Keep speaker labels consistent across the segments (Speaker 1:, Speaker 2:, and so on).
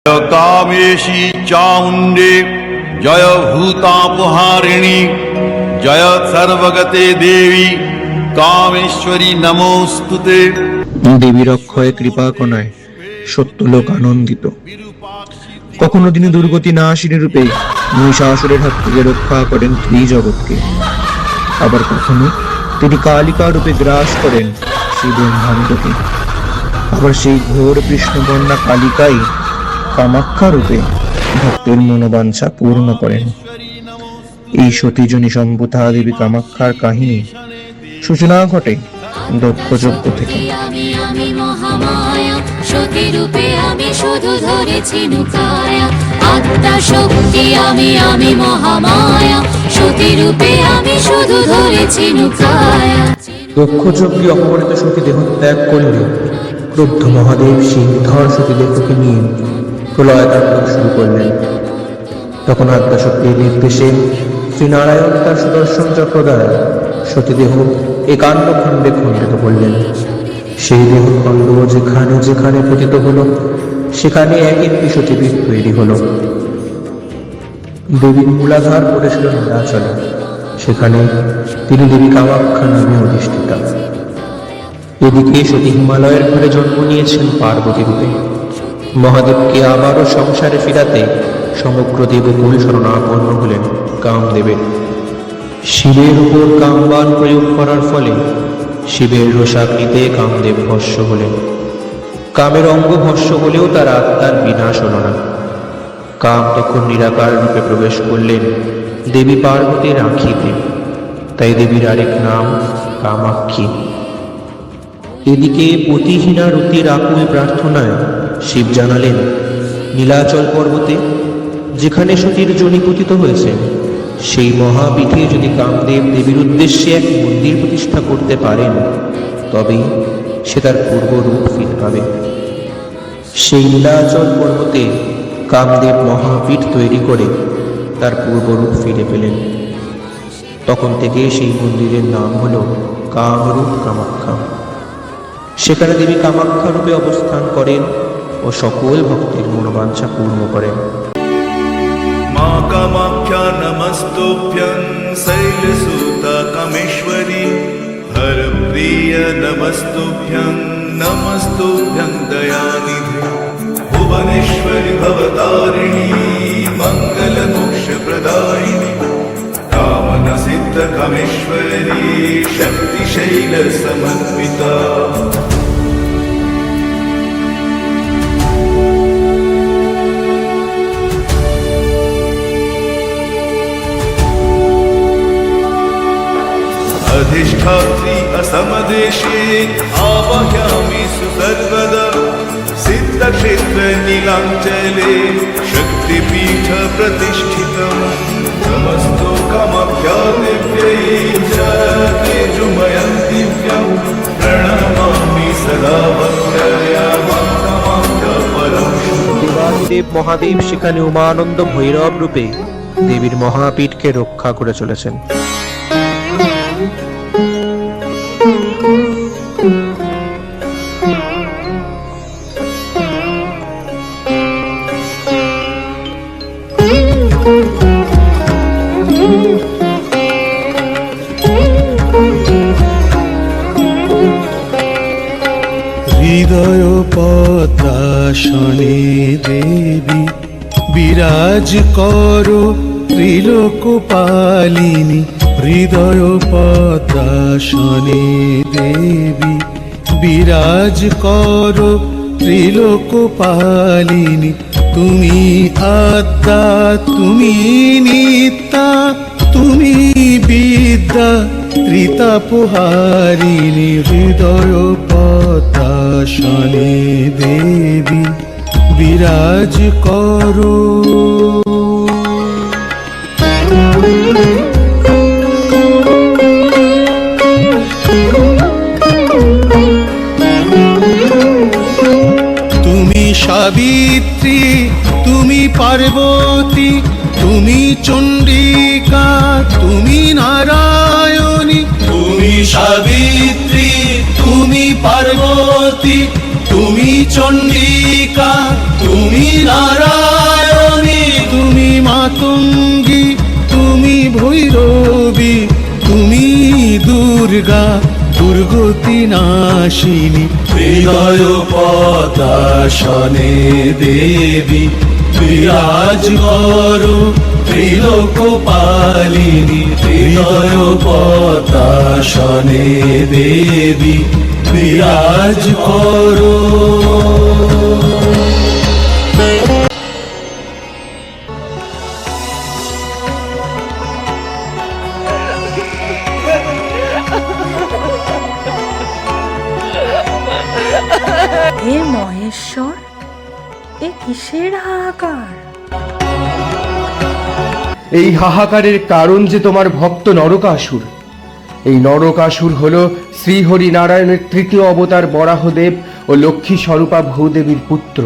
Speaker 1: कामेशी चामुण्डे जय भूतापहारिणी जय सर्वगते देवी कामेश्वरी नमोस्तुते।
Speaker 2: দেবীর অক্ষয় কৃপা কণায় সত্যলোক আনন্দিত। কখনো তিনি দুর্গতি নাশিনী রূপে মহিষাসুরের হাত থেকে রক্ষা করেন ত্রিজগৎকে, আবার কখনো তিনি কালিকা রূপে গ্রাস করেন শ্রী ব্রহ্মাণ্ডকে। আবার সেই ঘোর কৃষ্ণবর্ণা কালিকাই কামাখ্যা রূপে ভক্তের মনোবাঞ্ছা পূর্ণ করেন। এই সতীজনী সম্ভূতা দেবী কামাখ্যার কাহিনী সূচনা ঘটে দক্ষযজ্ঞ থেকে।
Speaker 3: আমি মহামায়া সতী রূপে আমি শুধু ধরেছি নুকায়া, আত্মা শক্তি আমি মহামায়া সতী রূপে আমি শুধু ধরেছি নুকায়া।
Speaker 2: দক্ষযজ্ঞে অপমানিত সতী দেহ ত্যাগ করলে ক্রুদ্ধ মহাদেব সিংহধর সতী দেহকে নিয়ে প্রলয় তাণ্ডব শুরু করলেন। তখন আদ্যাশক্তির নির্দেশে শ্রীনারায়ণ তার সুদর্শন চক্র দ্বারা সতীদেহ একান্ত খণ্ডে খণ্ডিত করলেন। সেই দেহ খণ্ড যেখানে যেখানে পতিত হল সেখানে এক একটি সতীপীঠ তৈরি হল। দেবীর মূলাধার পড়েছিল নীলাচলে, সেখানে তিনি দেবী কামাখ্যা নামে অধিষ্ঠিতা। এদিকে সতী হিমালয়ের ঘরে জন্ম নিয়েছেন পার্বতী রূপে। মহাদেবকে আবারও সংসারে ফিরাতে সমগ্র দেবকুল শরণাপন্ন হলেন কামদেবের। শিবের উপর কামবাণ প্রয়োগ করার ফলে শিবের রোষাগ্নিতে কামদেব ভস্ম হলেন। কামের অঙ্গ ভস্ম হলেও তার আত্মার বিনাশ হল না। কাম তখন নিরাকার রূপে প্রবেশ করলেন দেবী পার্বতীর আঁখিতে, তাই দেবীর আরেক নাম কামাক্ষী। এদিকে পতিহীনা রতির আকুল প্রার্থনায় শিব জানালেন নীলাচল পর্বতে যেখানে সতীর যোনি পতিত হয়েছে সেই মহাপীঠে যদি কামদেব দেবীর উদ্দেশ্যে এক মন্দির প্রতিষ্ঠা করতে পারেন তবেই সে তার পূর্ব রূপ ফিরে পাবে। সেই নীলাচল পর্বতে কামদেব মহাপীঠ তৈরি করে তার পূর্বরূপ ফিরে পেলেন। তখন থেকে সেই মন্দিরের নাম হল কামরূপ কামাখ্যা। সেখানে দেবী কামাখ্যা রূপে অবস্থান করেন ও সকল ভক্তের মনোবাঞ্ছা পূর্ণ করেন।
Speaker 1: মা কামাখ্যা নমস্তুভ্যং শৈলসুতা কামেশ্বরী হর প্রিয় নমস্তুভ্যং নমস্তুভ্যং দয়ানিধি ভুবনেশ্বরী ভবতারিণী মঙ্গল মোক্ষ প্রদায়িনী কামনা সিদ্ধ কামেশ্বরী শক্তি শৈল সমন্বিতা। अधिष्ठात्री असमदेशे आवाहयामि सुसर्वदा सिद्धक्षेत्र नीलाञ्चले शक्तिपीठ प्रतिष्ठितम् नमस्तो कामाख्या दिव्यै जगतेजुमयं दिव्यं प्रणमामि सदा भक्त्या कामाख्या परं।
Speaker 2: দেবাদিদেব মহাদেব সেখানে উমানন্দ ভৈরব রূপে দেবীর মহাপীঠকে রক্ষা করে চলেছেন।
Speaker 4: হৃদয় পদ্মাসনে দেবী বিরাজ করো ত্রিলোকপালিনী। হৃদয় পদ্মাসনে দেবী বিরাজ করো ত্রিলোকপালিনী। তুমি আদ্যা তুমি নিত্যা তুমি বিদ্যা ত্রিতাপহারিণী। হৃদয় পদ্মাসনে দেবী বিরাজ করো। তুমি সাবিত্রী তুমি পার্বতী তুমি চণ্ডিকা তুমি নারায়ণী। তুমি সাবিত্রী তুমি পার্বতী তুমি চণ্ডিকা, তুমি নারায়ণী, তুমি মাতঙ্গী, তুমি ভৈরবী, তুমি দুর্গা, দুর্গতি নাশিনী। হৃদয় পদাসনে দেবী বিরাজ করো, ত্রিলোক পালিনী। হৃদয় পদাসনে দেবী বিরাজ করো।
Speaker 5: হে মহেশ্বর, এ কিসের হাহাকার?
Speaker 6: এই হাহাকারের কারণ যে তোমার ভক্ত নরকাসুর। এই নরকাসুর হল শ্রীহরি নারায়ণের তৃতীয় অবতার বরাহদেব ও লক্ষ্মী স্বরূপা ভূদেবীর পুত্র।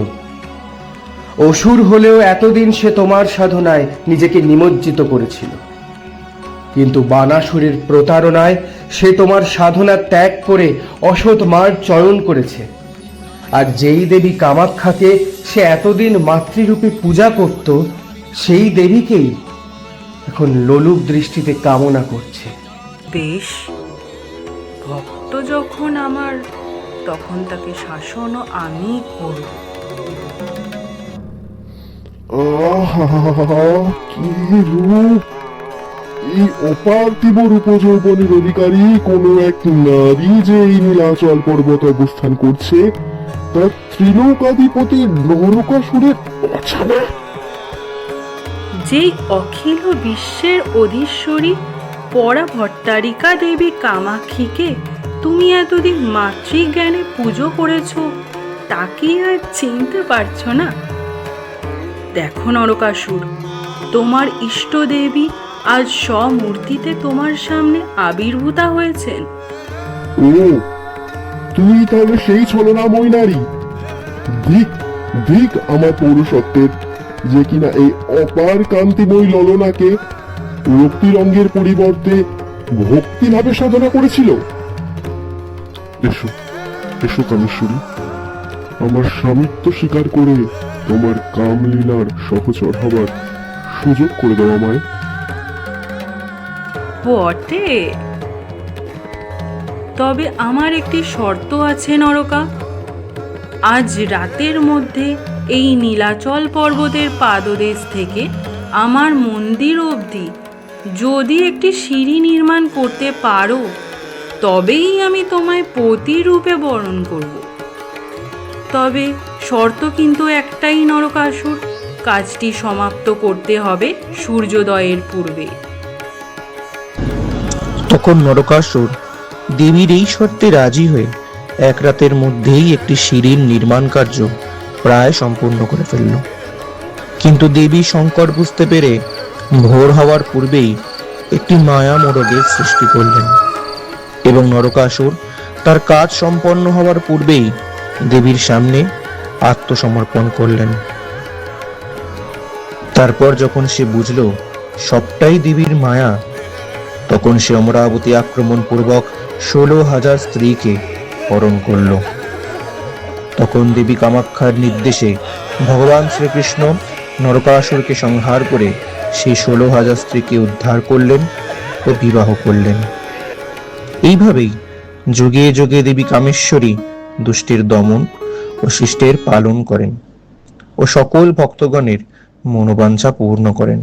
Speaker 6: অসুর হলেও এতদিন সে তোমার সাধনায় নিজেকে নিমজ্জিত করেছিল, কিন্তু বানাসুরের প্রতারণায় সে তোমার সাধনা ত্যাগ করে অসৎ মার চয়ন করেছে। আর যেই দেবী কামাখ্যাকে সে এতদিন মাতৃরূপে পূজা করত, সেই দেবীকেই এখন লোলুপ দৃষ্টিতে কামনা করছে।
Speaker 5: বেশ, ভক্ত যখন আমার, তখন তাকে শাসনও আমি করব।
Speaker 7: আহা, কি রূপ! এই অপার্থিব রূপযৌবনের অধিকারী কোনো এক নারী যে এই নীলাচল পর্বত অবস্থান করছে, তার ত্রিলোকাধিপতি নরকাসুরের অছাড়া।
Speaker 5: যেই অখিল বিশ্বের অধীশ্বরী পরা ভট্টারিকা দেবী কামাক্ষীকে তুমি এতদিন মাতৃজ্ঞানে পুজো করেছ, তাকে আর চিনতে পারছো না? দেখো নরকাসুর, তোমার ইষ্ট দেবী আজ স্বমূর্তিতে তোমার সামনে আবির্ভূতা হয়েছেন।
Speaker 7: ও, তুই তাহলে সেই ছলনাময় নারী? ধিক ধিক আমার পৌরসত্বের, যে কিনা এই অপার কান্তিময় ললনাকে রক্তিরঙ্গের পরিবর্তে ভক্তি ভাবে সাধনা করেছিল। এসো এসো কামেশ্বরী, আমার স্বামিত্ব স্বীকার করে তোমার কামলীলার সহচর হবার সুযোগ করে দাও আমায়।
Speaker 5: বটে, তবে আমার একটি শর্ত আছে নরকা। আজ রাতের মধ্যে এই নীলাচল পর্বতের পাদদেশ থেকে আমার মন্দির অবধি যদি একটি সিঁড়ি নির্মাণ করতে পারো, তবেই আমি তোমায় পতি রূপে বরণ করব। তবে শর্ত কিন্তু একটাই নরকাসুর, কাজটি সমাপ্ত করতে হবে সূর্যোদয়ের পূর্বে।
Speaker 2: তখন নরকাসুর দেবীর এই শর্তে রাজি হয়ে এক রাতের মধ্যেই একটি সিঁড়ির নির্মাণ কার্য প্রায় সম্পূর্ণ করে ফেলল। কিন্তু দেবী সংকট বুঝতে পেরে ভোর হওয়ার পূর্বেই একটি মায়া মোরগের সৃষ্টি করলেন এবং নরকাসুর তার কাজ সম্পন্ন হওয়ার পূর্বেই দেবীর সামনে আত্মসমর্পণ করলেন। তারপর যখন সে বুঝল সবটাই দেবীর মায়া, তখন সে অমরাবতী আক্রমণ পূর্বক 16,000 স্ত্রীকে হরণ করল। তখন দেবী কামাখ্যার নির্দেশে ভগবান শ্রীকৃষ্ণ নরকাসুরকে সংহার করে সেই 16,000 স্ত্রীকে উদ্ধার করলেন ও বিবাহ করলেন। এইভাবেই যুগে যুগে দেবী কামেশ্বরী দুষ্টের দমন ও শিষ্টের পালন করেন ও সকল ভক্তগণের মনোবাঞ্ছা পূর্ণ করেন।